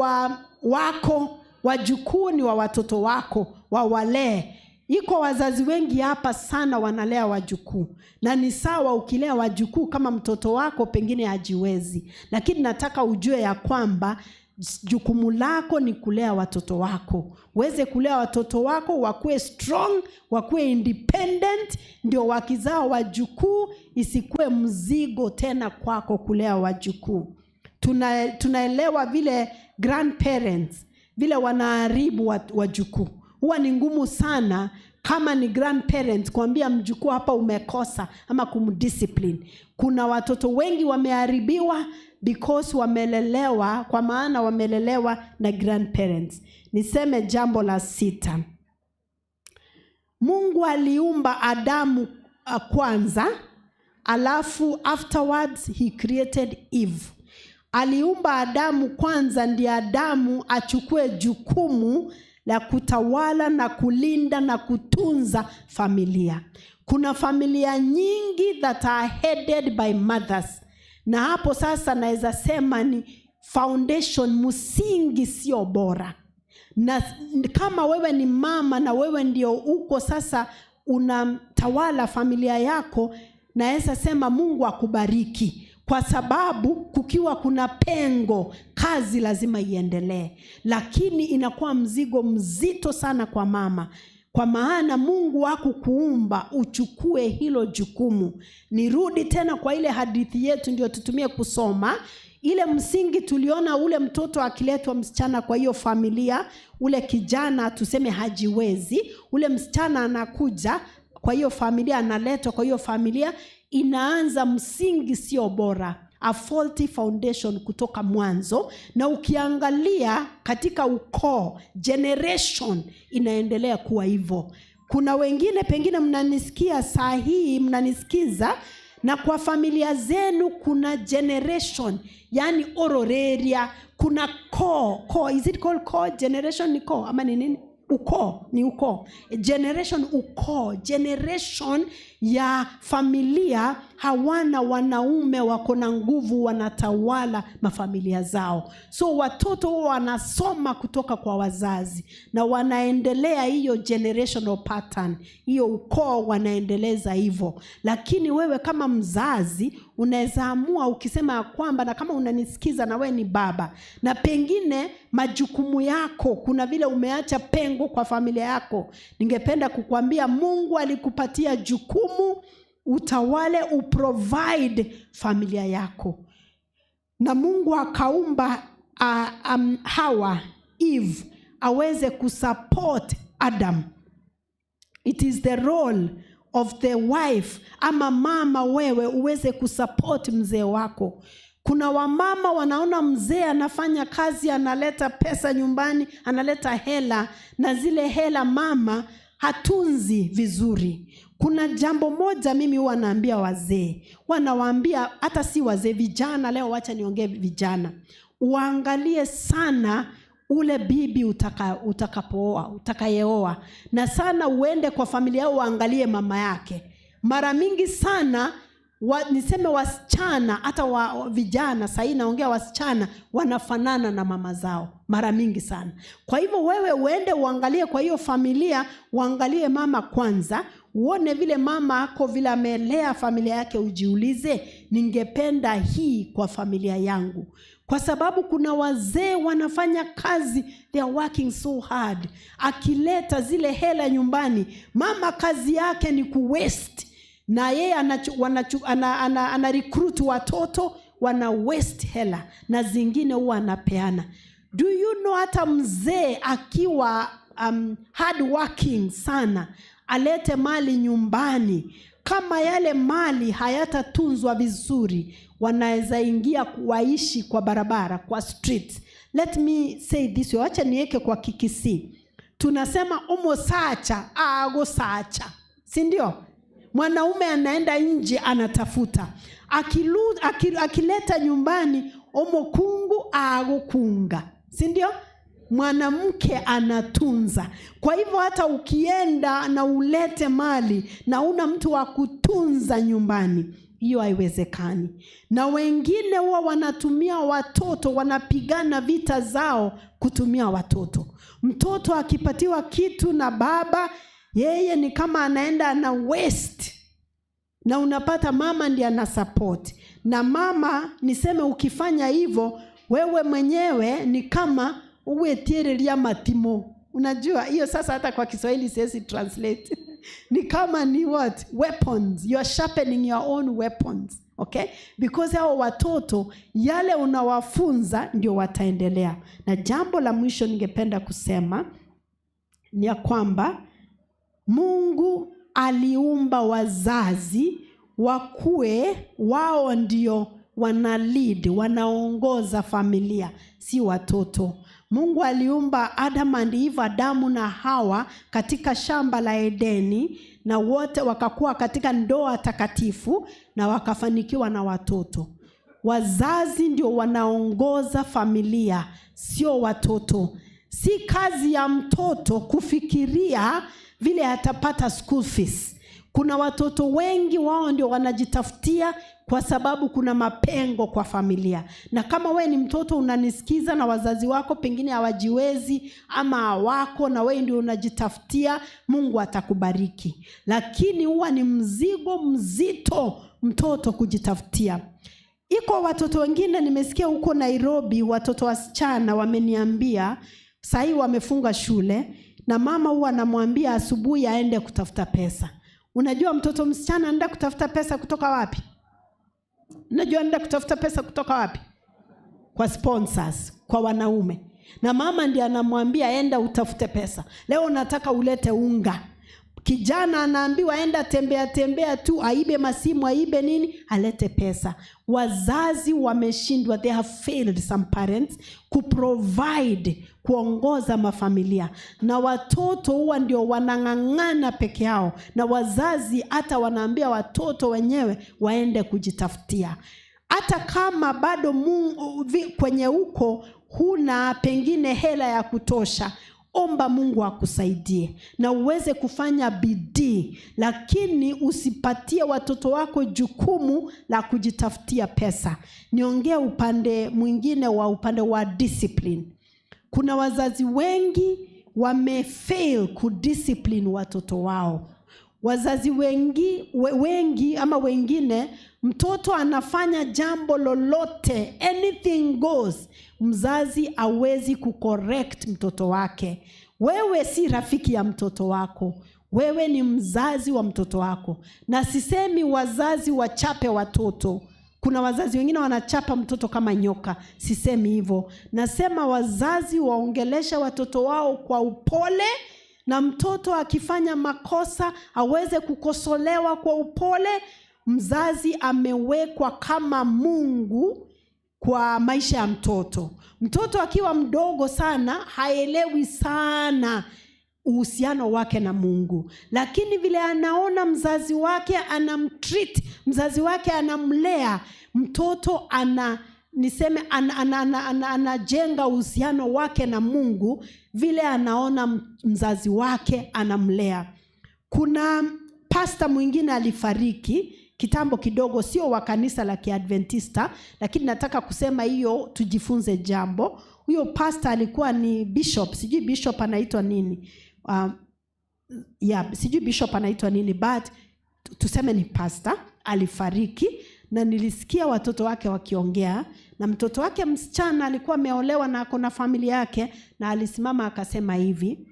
wako, wajukuu ni wa watoto wako, wawalee. Iko wazazi wengi hapa sana wanalea wajukuu, na ni sawa ukilea wajukuu kama mtoto wako pengine hajiwezi, lakini nataka ujue ya kwamba jukumu lako ni kulea watoto wako. Uweze kulea watoto wako wakuwe strong, wakuwe independent, ndio wakizaa wajukuu isikuwe mzigo tena kwako kulea wajukuu. Tunaelewa vile grandparents vile wanaharibu wajukuu. Huwa ni ngumu sana kama ni grandparents kuambia mjukuu hapa umekosa ama kumdiscipline. Kuna watoto wengi wameharibiwa because wamelelewa, kwa maana wamelelewa na grandparents. Niseme jambo la 6. Mungu aliumba Adamu kwanza, alafu afterwards he created Eve. Aliumba Adamu kwanza, ndiye Adamu achukue jukumu la kutawala na kulinda na kutunza familia. Kuna familia nyingi that are headed by mothers. Na hapo sasa naweza sema ni foundation, msingi sio bora. Na kama wewe ni mama na wewe ndio uko sasa unatawala familia yako, naweza sema Mungu akubariki. Kwa sababu kukiwa kuna pengo, kazi lazima iendelee. Lakini inakuwa mzigo mzito sana kwa mama. Kwa maana Mungu hakukuumba uchukue hilo jukumu. Nirudi tena kwa ile hadithi yetu ndio tutumie kusoma. Ile msingi tuliona, ule mtoto akiletwa msichana kwa hiyo familia, ule kijana tuseme hajiwezi, ule msichana anakuja kwa hiyo familia, analetwa kwa hiyo familia, inaanza msingi sio bora, a faulty foundation kutoka mwanzo. Na ukiangalia katika ukoo, generation inaendelea kuwa hivyo. Kuna wengine pengine mnanisikia saa hii, mnanisikiza, na kwa familia zenu kuna generation, yani ororeria, kuna core, is it called core? Generation ni core ama ni nini? Ukoo, ni ukoo. Generation, ukoo. Generation ya familia hawana wanaume wako na nguvu wanatawala mafamilia zao. So watoto wanasoma kutoka kwa wazazi na wanaendelea hiyo generational pattern, hiyo ukoo wanaendeleza hivyo. Lakini wewe kama mzazi unaweza amua ukisema kwamba, na kama unanisikiza na wewe ni baba na pengine majukumu yako kuna vile umeacha pengo kwa familia yako, ningependa kukuambia Mungu alikupatia jukumu utawale, uprovide familia yako. Na Mungu akaumba Hawa, Eve, aweze kusupport Adam. It is the role of the wife ama mama wewe uweze kusupport mzee wako. Kuna wamama wanaona mzee anafanya kazi, analeta pesa nyumbani, analeta hela, na zile hela mama hatunzi vizuri. Kuna jambo moja mimi huwa naambia wazee, wanawaambia hata si wazee, vijana leo, wacha niongee vijana. Uangalie sana ule bibi utakapooa, utakayeoa, na sana uende kwa familia yao uangalie mama yake. Mara mingi sana niseme wasichana, hata vijana, sasa naongea wasichana, wanafanana na mama zao mara mingi sana. Kwa hivyo wewe uende uangalie kwa hiyo familia, uangalie mama kwanza, uone vile mama yako vile amelea familia yake, ujiulize, ningependa hii kwa familia yangu. Kwa sababu kuna wazee wanafanya kazi, they are working so hard. Akileta zile nyumbani, mama kazi yake ni kuwaste, na yeye ana recruit watoto, wana waste hela, na zingine huwa anapeana. Do you know hata mzee akiwa hard working sana, alete mali nyumbani, kama yale mali hayatatunzwa vizuri, wanaweza ingia kuishi kwa barabara, kwa street. Let me say this, acha niweke kwa Kikisi. Tunasema umo sacha, ago sacha. Si ndio? Mwanaume anaenda nje anatafuta. Akileta nyumbani umo kungu, ago kunga. Si ndio? Mwanamke anatunza. Kwa hivyo hata ukienda na ulete mali na una mtu wa kutunza nyumbani, hiyo haiwezekani. Na wengine huwa wanatumia watoto, wanapigana vita zao kutumia watoto. Mtoto akipatiwa kitu na baba, yeye ni kama anaenda na waste, na unapata mama ndiye ana support. Na mama, niseme ukifanya hivyo, wewe mwenyewe ni kama uwe tierelia matimo. Unajua hiyo sasa hata kwa Kiswahili siwezi translate. Ni kama ni what? Weapons. You are sharpening your own weapons. Okay? Because hao watoto yale unawafunza ndio wataendelea. Na jambo la mwisho ningependa kusema ni ya kwamba Mungu aliumba wazazi wakue wao ndio wana lead, wanaongoza familia, si watoto. Mungu aliumba Adam and Eve, Adamu na Hawa katika shamba la Edeni, na wote wakakuwa katika ndoa takatifu na wakafanikiwa na watoto. Wazazi ndio wanaongoza familia, sio watoto. Si kazi ya mtoto kufikiria vile atapata school fees. Kuna watoto wengi wao ndio wanajitafutia kwa sababu kuna mapengo kwa familia. Na kama we ni mtoto unanisikiza na wazazi wako pengine hawajiwezi ama hawako, na we ndio unajitafutia, Mungu atakubariki. Lakini huwa ni mzigo mzito mtoto kujitafutia. Iko watoto wengine nimesikia huko Nairobi, watoto wasichana wameniambia sahii wamefunga shule, na mama huwa anamwambia asubuhi aende kutafuta pesa. Unajua mtoto msichana anaenda kutafuta pesa kutoka wapi? Unajua anaenda kutafuta pesa kutoka wapi? Kwa sponsors, kwa wanaume. Na mama ndiye anamwambia enda utafute pesa. Leo nataka ulete unga. Kijana anaambiwa enda tembea tu, aibe masimu, aibe nini, alete pesa. Wazazi wameshindwa, they have failed some parents kuprovide, kuongoza mafamilia. Na watoto huwa ndio wanang'ang'ana peke yao, na wazazi hata wanaambia watoto wenyewe waende kujitafutia. Hata kama bado Mungu kwenye uko huna pengine hela ya kutosha, Omba Mungu akusaidie na uweze kufanya bidii, lakini usipatie watoto wako jukumu la kujitafutia pesa. Niongee upande mwingine wa upande wa discipline. Kuna wazazi wengi wamefail kudiscipline watoto wao. Wazazi wengi ama wengine, mtoto anafanya jambo lolote, anything goes. Mzazi hawezi kucorrect mtoto wake. Wewe si rafiki ya mtoto wako, wewe ni mzazi wa mtoto wako. Na sisemi wazazi wachape watoto. Kuna wazazi wengine wanachapa mtoto kama nyoka, sisemi hivyo. Nasema wazazi waongelesha watoto wao kwa upole, na mtoto akifanya makosa aweze kukosolewa kwa upole. Mzazi amewekwa kama Mungu kwa maisha ya mtoto. Mtoto akiwa mdogo sana haelewi sana uhusiano wake na Mungu, lakini vile anaona mzazi wake anamtreat, mzazi wake anamlea, mtoto anajenga uhusiano wake na Mungu vile anaona mzazi wake anamlea. Kuna pastor mwingine alifariki kitambo kidogo, sio wa kanisa la Kiadventista, lakini nataka kusema hiyo tujifunze jambo. Huyo pastor alikuwa ni bishop, sijui bishop anaitwa nini. Sijui bishop anaitwa nini, but tuseme ni pastor. Alifariki na nilisikia watoto wake wakiongea, na mtoto wake msichana alikuwa ameolewa na ako na familia yake, na alisimama akasema hivi: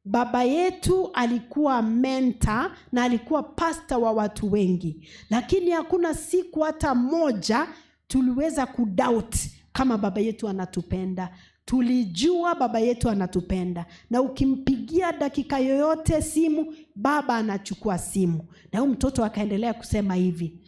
baba yetu alikuwa mentor na alikuwa pastor wa watu wengi, lakini hakuna siku hata moja tuliweza kudoubt kama baba yetu anatupenda. Tulijua baba yetu anatupenda, na ukimpigia dakika yoyote simu, baba anachukua simu. Na huyo mtoto akaendelea kusema hivi: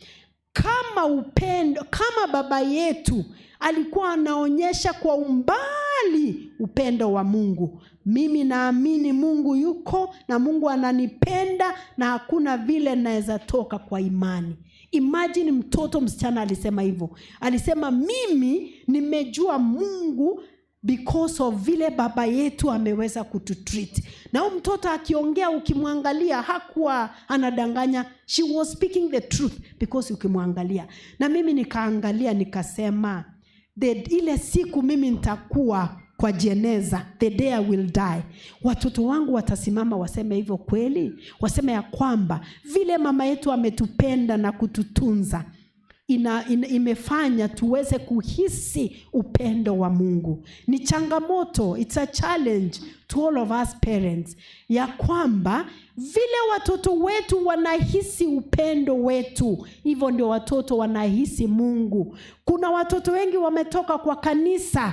kama upendo, kama baba yetu alikuwa anaonyesha kwa umbali upendo wa Mungu, mimi naamini Mungu yuko na Mungu ananipenda, na hakuna vile naweza toka kwa imani. Imagine mtoto msichana alisema hivyo. Alisema mimi nimejua Mungu because of vile baba yetu ameweza kututreat. Na huyo mtoto akiongea, ukimwangalia hakuwa anadanganya. She was speaking the truth because ukimwangalia. Na mimi nikaangalia nikasema, ile siku mimi nitakuwa kwa jeneza, the day I will die, watoto wangu watasimama waseme hivyo kweli, waseme ya kwamba vile mama yetu ametupenda na kututunza imefanya tuweze kuhisi upendo wa Mungu. Ni changamoto, it's a challenge to all of us parents, ya kwamba vile watoto wetu wanahisi upendo wetu, hivyo ndio watoto wanahisi Mungu. Kuna watoto wengi wametoka kwa kanisa,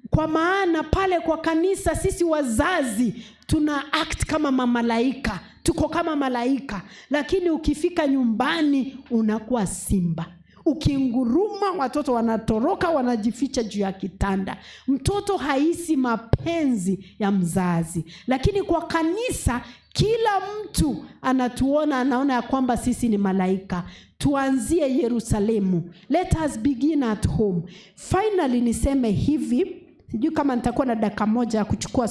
kwa maana pale kwa kanisa sisi wazazi tuna act kama mamalaika, tuko kama malaika, lakini ukifika nyumbani unakuwa simba. Ukinguruma watoto wanatoroka, wanajificha juu ya kitanda. Mtoto haisi mapenzi ya mzazi, lakini kwa kanisa kila mtu anatuona, anaona ya kwamba sisi ni malaika. Tuanzie Yerusalemu. Let us begin at home. Finally niseme hivi, sijui kama nitakuwa na dakika moja ya kuchukua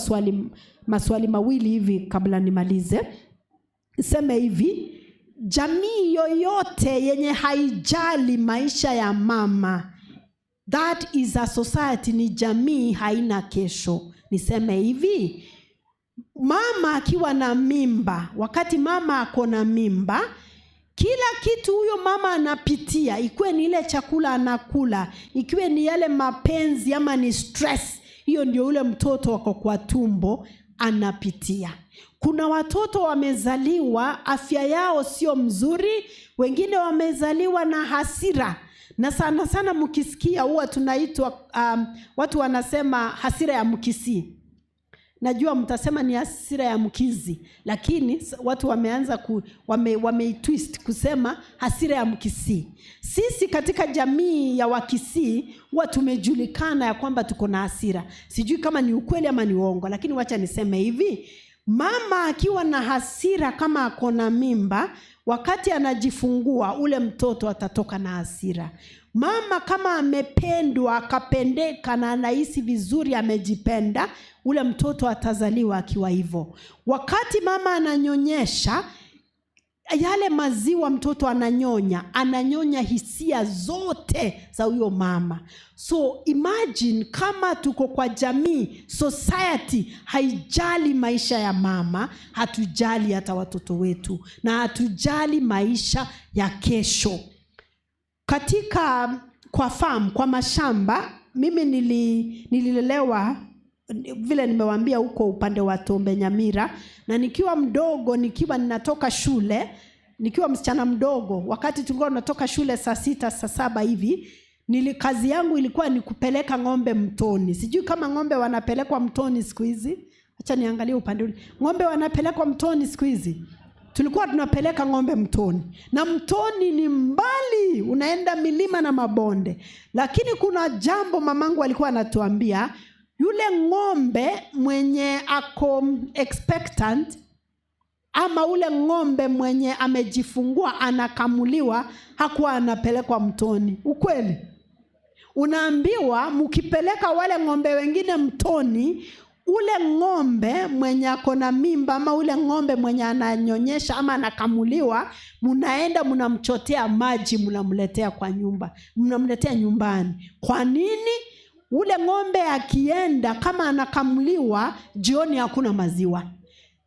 maswali mawili hivi kabla nimalize. Niseme hivi: jamii yoyote yenye haijali maisha ya mama, that is a society, ni jamii haina kesho. Niseme hivi: mama akiwa na mimba, wakati mama ako na mimba, kila kitu huyo mama anapitia, ikiwe ni ile chakula anakula, ikiwe ni yale mapenzi ama ni stress, hiyo ndio ule mtoto wako kwa tumbo anapitia. Kuna watoto wamezaliwa afya yao sio mzuri, wengine wamezaliwa na hasira. Na sana sana mkisikia huwa tunaitwa watu wanasema hasira ya mkisi. Najua mtasema ni hasira ya mkizi, lakini watu wameanza wameitwist kusema hasira ya mkisi. Sisi katika jamii ya Wakisii huwa tumejulikana ya kwamba tuko na hasira. Sijui kama ni ukweli ama ni uongo, lakini wacha niseme hivi: mama akiwa na hasira, kama ako na mimba, wakati anajifungua ule mtoto atatoka na hasira. Mama kama amependwa, akapendeka na anahisi vizuri, amejipenda, ule mtoto atazaliwa akiwa hivyo. Wakati mama ananyonyesha, yale maziwa mtoto ananyonya hisia zote za huyo mama. So imagine kama tuko kwa jamii, society haijali maisha ya mama, hatujali hata watoto wetu, na hatujali maisha ya kesho. Katika kwa farm, kwa mashamba, mimi nililelewa vile nimewaambia huko upande wa Tombe Nyamira, na nikiwa mdogo, nikiwa ninatoka shule, nikiwa msichana mdogo, wakati tulikuwa tunatoka shule saa 6 saa 7 hivi, kazi yangu ilikuwa ni kupeleka ng'ombe mtoni. Sijui kama ng'ombe wanapelekwa mtoni siku hizi. Acha niangalie upande ule. Ng'ombe wanapelekwa mtoni siku hizi. Tulikuwa tunapeleka ng'ombe mtoni. Na mtoni ni mbali, unaenda milima na mabonde. Lakini kuna jambo mamangu alikuwa anatuambia, yule ng'ombe mwenye ako expectant, ama ule ng'ombe mwenye amejifungua anakamuliwa, hakuwa anapelekwa mtoni. Ukweli? Unaambiwa mkipeleka wale ng'ombe wengine mtoni, ule ng'ombe mwenye ako na mimba ama ule ng'ombe mwenye ananyonyesha ama anakamuliwa, mnaenda mnamchotea maji, mnamletea kwa nyumba, mnamletea nyumbani. Kwa nini? Ule ng'ombe akienda kama anakamuliwa, jioni hakuna maziwa.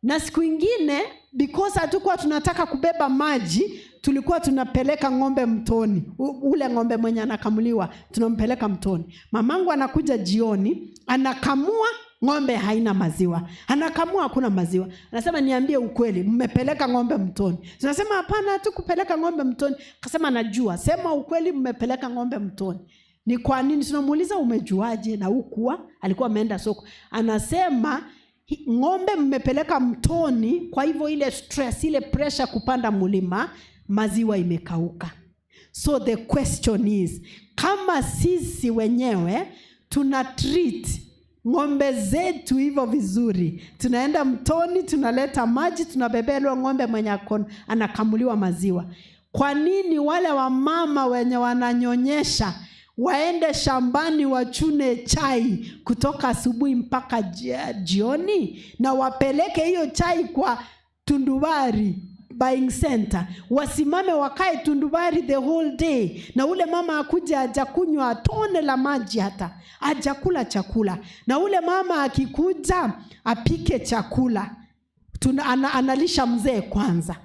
Na siku ingine, because hatukuwa tunataka kubeba maji, tulikuwa tunapeleka ng'ombe mtoni. Ule ng'ombe mwenye anakamuliwa tunampeleka mtoni. Mamangu anakuja jioni, anakamua, ng'ombe haina maziwa. Anakamua, hakuna maziwa. Anasema, niambie ukweli, mmepeleka ng'ombe mtoni? Tunasema hapana, hatukupeleka ng'ombe mtoni. Akasema, najua. Sema ukweli, mmepeleka ng'ombe mtoni. Ni kwa nini? Tunamuuliza, umejuaje? Na hukuwa alikuwa ameenda soko. Anasema, ng'ombe mmepeleka mtoni, kwa hivyo ile stress, ile pressure kupanda mlima, maziwa imekauka. So the question is, kama sisi wenyewe tuna treat ng'ombe zetu hivyo vizuri, tunaenda mtoni, tunaleta maji, tunabebelwa ng'ombe mwenye anakamuliwa maziwa, kwa nini wale wamama wenye wananyonyesha waende shambani wachune chai kutoka asubuhi mpaka jioni, na wapeleke hiyo chai kwa Tundubari buying center, wasimame wakae Tundubari the whole day, na ule mama akuja hajakunywa tone la maji, hata hajakula chakula, na ule mama akikuja apike chakula, analisha mzee kwanza,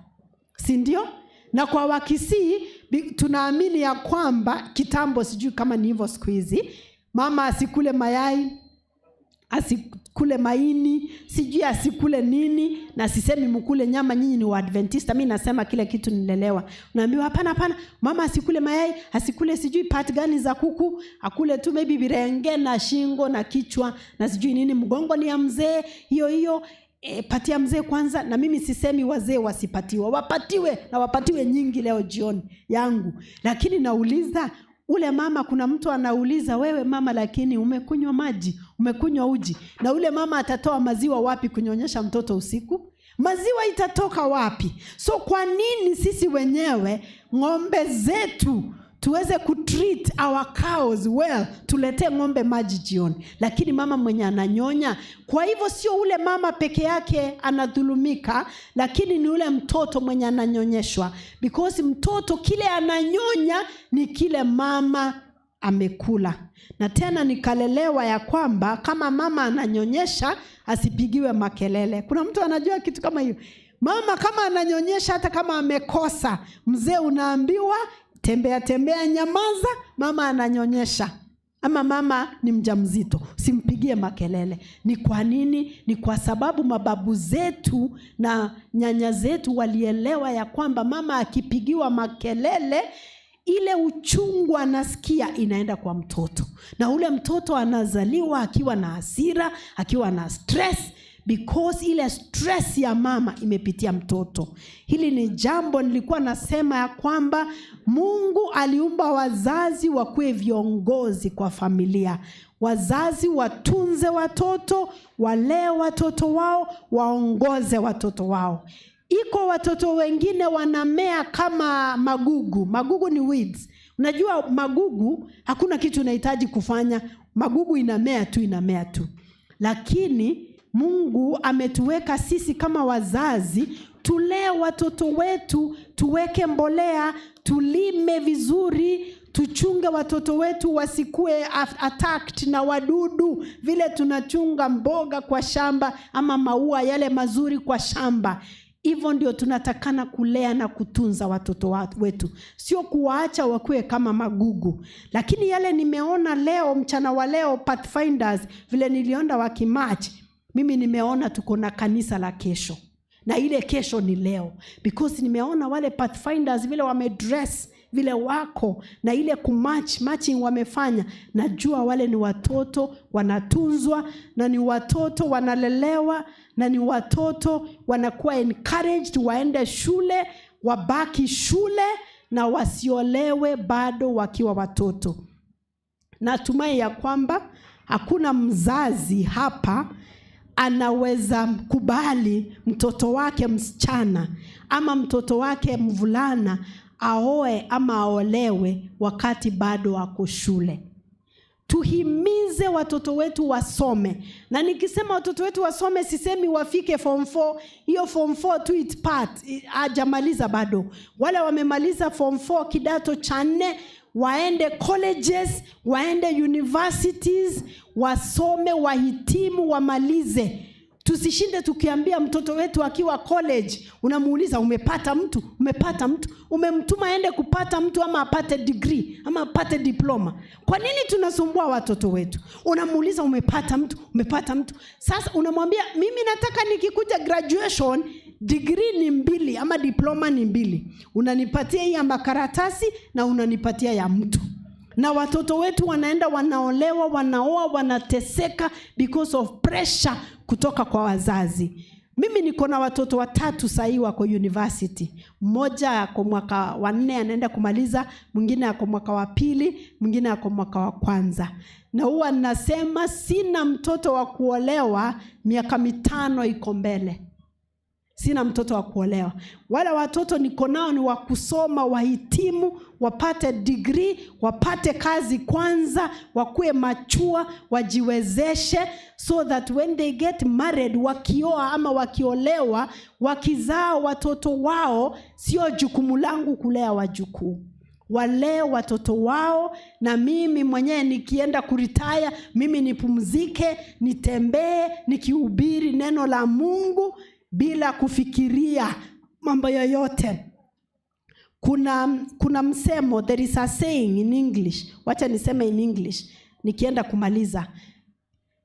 si ndio? Na kwa Wakisii tunaamini ya kwamba kitambo, sijui kama ni hivyo siku hizi, mama asikule mayai, asikule maini, sijui asikule nini, na sisemi mkule nyama, nyinyi ni Waadventista, mimi nasema kile kitu nilelewa. Unaambiwa hapana, mama asikule mayai, asikule sijui part gani za kuku, akule tu maybe birenge na shingo na kichwa na sijui nini, mgongo ni ya mzee, hiyo patia mzee kwanza. Na mimi sisemi wazee wasipatiwe, wapatiwe, na wapatiwe nyingi leo jioni yangu. Lakini nauliza ule mama, kuna mtu anauliza, wewe mama, lakini umekunywa maji, umekunywa uji, na ule mama atatoa maziwa wapi kunyonyesha mtoto usiku? Maziwa itatoka wapi? So kwa nini sisi wenyewe ng'ombe zetu tuweze kutreat our cows well, tulete ng'ombe maji jioni, lakini mama mwenye ananyonya? Kwa hivyo sio ule mama peke yake anadhulumika, lakini ni ule mtoto mwenye ananyonyeshwa, because mtoto kile ananyonya ni kile mama amekula. Na tena nikalelewa ya kwamba kama mama ananyonyesha asipigiwe makelele. Kuna mtu anajua kitu kama hiyo? Mama kama ananyonyesha, hata kama amekosa, mzee unaambiwa tembea, nyamaza, mama ananyonyesha, ama mama ni mjamzito, simpigie makelele. Ni kwa nini? Ni kwa sababu mababu zetu na nyanya zetu walielewa ya kwamba mama akipigiwa makelele, ile uchungu anasikia inaenda kwa mtoto, na ule mtoto anazaliwa akiwa na hasira, akiwa na stress, because ile stress ya mama imepitia mtoto. Hili ni jambo nilikuwa nasema ya kwamba Mungu aliumba wazazi wakuwe viongozi kwa familia. Wazazi watunze watoto, walee watoto wao, waongoze watoto wao. Iko watoto wengine wanamea kama magugu. Magugu ni weeds. Unajua magugu hakuna kitu unahitaji kufanya, magugu inamea tu. Lakini Mungu ametuweka sisi kama wazazi tulee watoto wetu, tuweke mbolea, tulime vizuri, tuchunge watoto wetu wasikue attacked na wadudu vile tunachunga mboga kwa shamba ama maua yale mazuri kwa shamba. Hivyo ndio tunatakana kulea na kutunza watoto wetu, sio kuwaacha wakue kama magugu. Lakini yale nimeona leo, mchana wa leo, Pathfinders vile niliona wakimarch, mimi nimeona tuko na kanisa la kesho, na ile kesho ni leo, because nimeona wale Pathfinders vile wamedress, vile wako na ile matching wamefanya. Najua wale ni watoto wanatunzwa, na ni watoto wanalelewa, na ni watoto wanakuwa encouraged waende shule, wabaki shule na wasiolewe bado wakiwa watoto. Natumai ya kwamba hakuna mzazi hapa anaweza kubali mtoto wake msichana ama mtoto wake mvulana aoe ama aolewe wakati bado wako shule. Tuhimize watoto wetu wasome. Na nikisema watoto wetu wasome, sisemi wafike form 4. Hiyo form 4 tu it part, hajamaliza bado. Wale wamemaliza form 4 kidato cha 4, waende colleges, waende universities, wasome, wahitimu, wamalize. Tusishinde tukiambia mtoto wetu akiwa college, unamuuliza umepata mtu, umemtuma aende kupata mtu ama apate degree ama apate diploma. Kwa nini tunasumbua watoto wetu? Unamuuliza umepata mtu. Sasa unamwambia mimi nataka nikikuja graduation degree ni 2 ama diploma ni 2. Unanipatia hii ya makaratasi na unanipatia ya mtu. Na watoto wetu wanaenda wanaolewa, wanaoa, wanateseka because of pressure kutoka kwa wazazi. Mimi niko na watoto 3 sahi wako university. Mmoja ako mwaka wa 4 anaenda kumaliza, mwingine ako mwaka wa 2, mwingine ako mwaka wa 1. Na huwa nasema sina mtoto wa kuolewa miaka 5 iko mbele. Sina mtoto wa kuolewa. Wale watoto niko nao ni wa kusoma, wahitimu, wapate degree, wapate kazi kwanza, wakue machua, wajiwezeshe, so that when they get married, wakioa ama wakiolewa, wakizaa watoto wao, sio jukumu langu kulea wajukuu. Walee watoto wao, na mimi mwenyewe nikienda kuritaya, mimi nipumzike, nitembee, nikihubiri neno la Mungu bila kufikiria mambo yoyote. Kuna msemo, there is a saying in English. Wacha niseme in English nikienda kumaliza.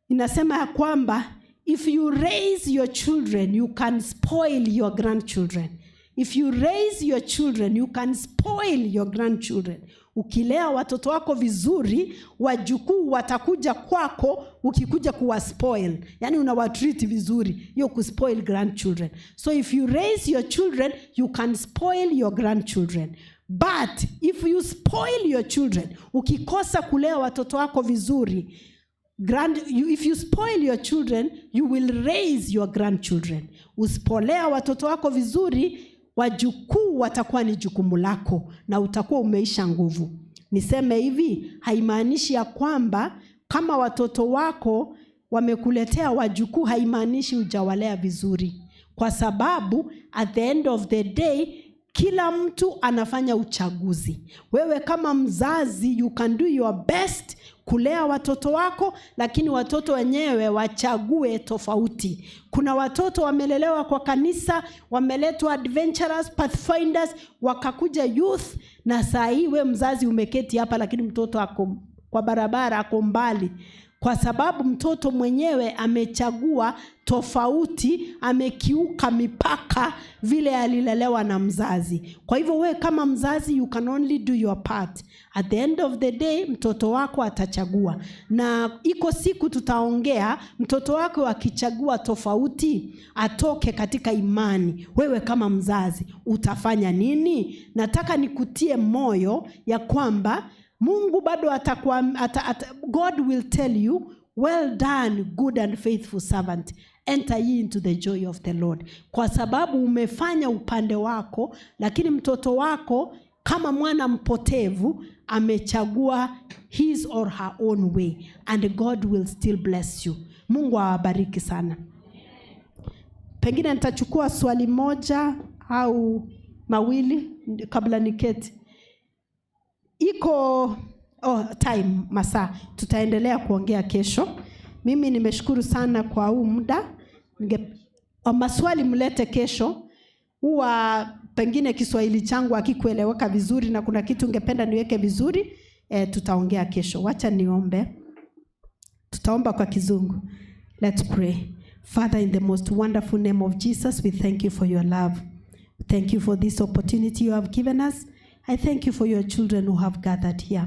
Inasema ya kwamba if you raise your children, you can spoil your grandchildren. If you raise your children, you can spoil your grandchildren. Ukilea watoto wako vizuri, wajukuu watakuja kwako ukikuja kuwa spoil. Yani unawatreat vizuri, hiyo kuspoil grandchildren. So if you raise your children, you can spoil your grandchildren. But if you spoil your children, ukikosa kulea watoto wako vizuri, if you spoil your children, you will raise your grandchildren. Usipolea watoto wako vizuri, wajukuu watakuwa ni jukumu lako na utakuwa umeisha nguvu. Niseme hivi, haimaanishi ya kwamba kama watoto wako wamekuletea wajukuu, haimaanishi hujawalea vizuri. Kwa sababu at the end of the day, kila mtu anafanya uchaguzi. Wewe kama mzazi, you can do your best kulea watoto wako, lakini watoto wenyewe wachague tofauti. Kuna watoto wamelelewa kwa kanisa, wameletwa Adventurers, Pathfinders, wakakuja youth, na saa hii we mzazi umeketi hapa, lakini mtoto ako kwa barabara, ako mbali. Kwa sababu mtoto mwenyewe amechagua tofauti, amekiuka mipaka vile alilelewa na mzazi. Kwa hivyo we kama mzazi, you can only do your part. At the end of the day, mtoto wako atachagua. Na iko siku tutaongea, mtoto wako akichagua tofauti, atoke katika imani. Wewe kama mzazi, utafanya nini? Nataka nikutie moyo ya kwamba Mungu bado God will tell you, well done, good and faithful servant. Enter ye into the joy of the Lord. Kwa sababu umefanya upande wako, lakini mtoto wako kama mwana mpotevu amechagua his or her own way, and God will still bless you. Mungu awabariki sana. Pengine nitachukua swali moja au mawili kabla niketi. Iko time masaa, tutaendelea kuongea kesho. Mimi nimeshukuru sana kwa huu muda. Maswali mlete kesho. Huwa pengine Kiswahili changu hakikueleweka vizuri na kuna kitu ungependa niweke vizuri, tutaongea kesho. Wacha niombe. Tutaomba kwa Kizungu. Let's pray. Father, in the most wonderful name of Jesus, we thank you for your love. Thank you for this opportunity you have given us. I thank you for your children who have gathered here.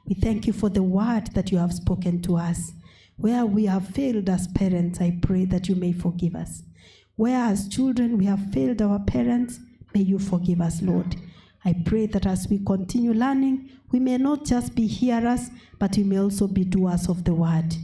We thank you for the word that you have spoken to us. Where we have failed as parents, I pray that you may forgive us. Where as children we have failed our parents, may you forgive us, Lord. I pray that as we continue learning, we may not just be hearers, but we may also be doers of the word.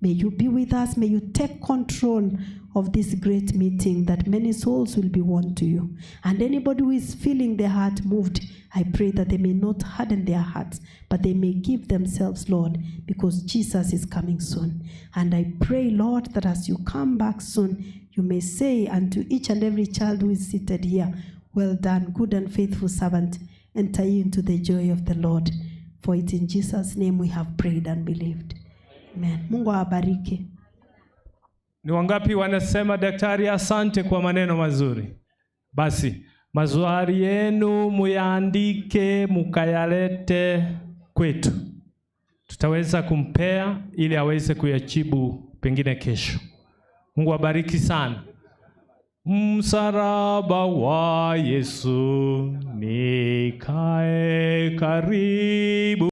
May you be with us. May you take control of this great meeting, that many souls will be won to you. And anybody who is feeling their heart moved, I pray that they may not harden their hearts, but they may give themselves, Lord, because Jesus is coming soon. And I pray, Lord, that as you come back soon, you may say unto each and every child who is seated here, well done, good and faithful servant, enter into the joy of the Lord. For it's in Jesus' name we have prayed and believed. Amen. Mungu awabariki. Ni wangapi wanasema daktari asante kwa maneno mazuri? Basi maswali yenu muyaandike mukayalete kwetu. Tutaweza kumpea ili aweze kuyajibu pengine kesho. Mungu awabariki sana. Msalaba wa Yesu nikae karibu.